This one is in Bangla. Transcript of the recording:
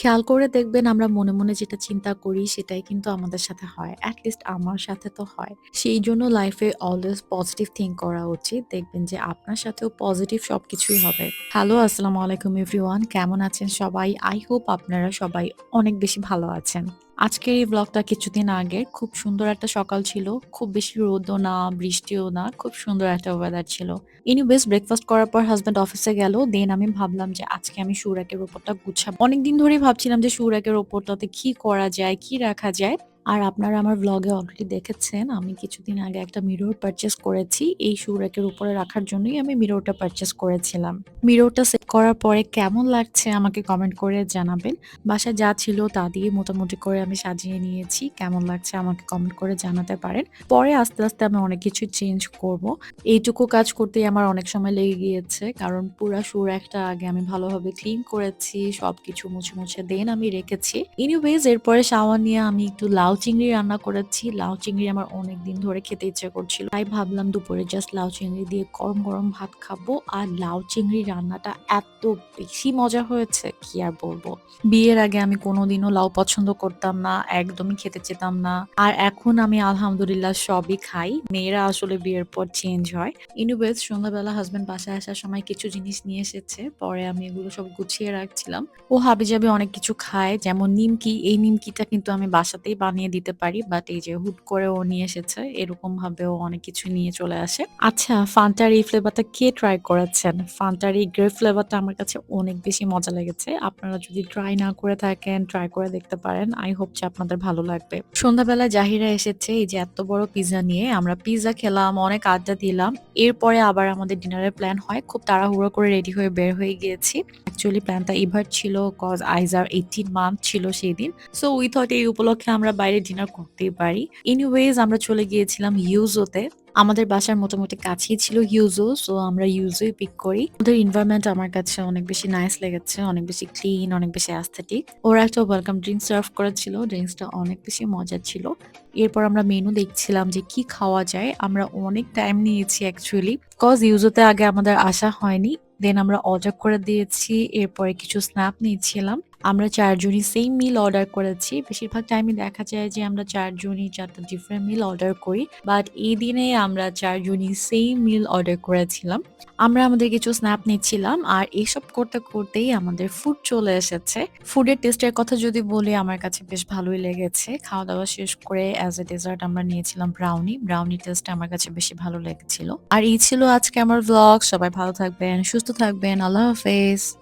খেয়াল করে দেখবেন আমরা মনে, মনে যেটা চিন্তা করি সেটাই কিন্তু আমাদের সাথে হয়। এট লিস্ট আমার সাথে তো হয়। সেইজন্য লাইফে অলওয়েজ পজিটিভ থিংক করা উচিত। দেখবেন যে আপনার সাথেও পজিটিভ সবকিছুই হবে। হ্যালো, আসসালামু আলাইকুম এভরিওয়ান। কেমন আছেন সবাই? আই হোপ আপনারা সবাই অনেক বেশি ভালো আছেন। আজকের এই ব্লগটা কিছুদিন আগের। খুব সুন্দর একটা সকাল ছিল। খুব বেশি রোদও না, বৃষ্টিও না। খুব সুন্দর একটা ওয়েদার ছিল। এনিওয়েজ ব্রেকফাস্ট করার পর হাসব্যান্ড অফিসে গেল। দেন আমি ভাবলাম যে আজকে আমি শু র‍্যাকের উপরটা গুছাবো। অনেকদিন ধরেই ভাবছিলাম যে শু র‍্যাকের উপরটাতে কি করা যায়, কি রাখা যায়। আর আপনারা আমার ব্লগে অলরেডি দেখেছেন আমি কিছুদিন আগে একটা মিরর পারচেজ করেছি। এই শু র‍্যাকের উপরে রাখার জন্যই আমি মিররটা পারচেজ করেছিলাম। মিররটা সেট করার পরে কেমন লাগছে আমাকে কমেন্ট করে জানাবেন। বাসায় যা ছিল তা দিয়ে মোটামুটি করে আমি সাজিয়ে নিয়েছি। কেমন লাগছে আমাকে কমেন্ট করে জানাতে পারেন। পরে আস্তে, আস্তে আমি অনেক কিছু চেঞ্জ করব। এইটুকু কাজ করতেই আমার অনেক সময় লেগে গিয়েছে। কারণ পুরা শু র‍্যাকটা আগে আমি ভালোভাবে ক্লিন করেছি। সবকিছু মুছে, মুছে দেন আমি রেখেছি। এনিওয়েজ এরপরে শাওয়ার নিয়ে আমি একটু লাউ চিংড়ি রান্না করেছি। লাউ চিংড়ি আমার অনেকদিন ধরে খেতে ইচ্ছে করছিল। তাই ভাবলাম দুপুরে জাস্ট লাউ চিংড়ি দিয়ে গরম, গরম ভাত খাবো। আর লাউ চিংড়ি রান্নাটা এত বেশি মজা হয়েছে কি আর বলবো। বিয়ের আগে আমি কোনোদিনও লাউ পছন্দ করতাম না। একদমই খেতে চেতাম না। আর এখন আমি আলহামদুলিল্লাহ সবই খাই। মেয়েরা আসলে বিয়ের পর চেঞ্জ হয়। এনিওয়েজ সন্ধ্যাবেলা হাসব্যান্ড বাসায় আসার সময় কিছু জিনিস নিয়ে এসেছে। পরে আমি এগুলো সব গুছিয়ে রাখছিলাম। ও হাবিজাবি অনেক কিছু খায় যেমন নিমকি। এই নিমকিটা কিন্তু আমি বাসাতেই বানিয়ে দিতে পারি। বাট এই যে হুট করে ও নিয়ে এসেছে এরকম ভাবে ও অনেক কিছু নিয়ে চলে আসে। আচ্ছা, ফান্টার এই ফ্লেভারটা কে ট্রাই করেছেন? ফান্টার এই গ্রেপ ফ্লেভারটা আমার কাছে অনেক বেশি মজা লেগেছে। আপনারা যদি ট্রাই না করে থাকেন ট্রাই করে দেখতে পারেন। আই হোপ যে আপনাদের ভালো লাগবে। সন্ধ্যাবেলায় জাহিরা এসেছে এই যে এত বড় পিজ্জা নিয়ে। আমরা পিজ্জা খেলাম, অনেক আড্ডা দিলাম। এরপরে আবার আমাদের ডিনারের প্ল্যান হয়। খুব তাড়াহুড়ো করে রেডি হয়ে বের হয়ে গিয়েছি। অ্যাকচুয়ালি প্ল্যানটা ইভেন্ট ছিল কজ আইজার 18 মান্থ ছিল সেদিন। সো উই থট এই উপলক্ষে আমরা বাইরে ডিনার করতেই পারি। এনিওয়েজ আমরা চলে গিয়েছিলাম ইউজোতে। আমাদের বাসার মোটামুটি কাছেই ছিল ইউজো। সো আমরা ইউজোই পিক করি। ওদের এনভায়রনমেন্ট আমার কাছে অনেক বেশি নাইস লেগেছে। অনেক বেশি ক্লিন, অনেক বেশি অ্যাস্থেটিক। ওরা একটা ওয়েলকাম ড্রিঙ্কস সার্ভ করেছিল। ড্রিঙ্কসটা অনেক বেশি মজার ছিল। এরপর আমরা মেনু দেখছিলাম যে কি খাওয়া যায়। আমরা অনেক টাইম নিয়েছি অ্যাকচুয়ালি। কজ ইউজোতে আগে আমাদের আসা হয়নি। দেন আমরা অর্ডার করে দিয়েছি। এরপরে কিছু স্ন্যাপ নিয়েছিলাম। আমরা ৪ জনই সেম মিল অর্ডার করেছি। বেশিরভাগ টাইমে দেখা যায় যে আমরা ৪ জনই ৪ টা ডিফারেন্ট মিল অর্ডার করি। বাট এই দিনে আমরা ৪ জনই সেম মিল অর্ডার করেছিলাম। আমরা আমাদের কিছু স্ন্যাপ নিচ্ছিলাম। আর এসব করতে, করতেই আমাদের ফুড চলে এসেছে। ফুডের টেস্টের কথা যদি বলি আমার কাছে বেশ ভালোই লেগেছে। খাওয়া-দাওয়া শেষ করে অ্যাজ এ ডেজার্ট আমরা নিয়েছিলাম ব্রাউনি। ব্রাউনি টেস্টটা আমার কাছে বেশি ভালো লেগেছিল। আর এই ছিল আজকে আমার ভ্লগ। সবাই ভালো থাকবেন, সুস্থ থাকবেন। আল্লাহ হাফেজ।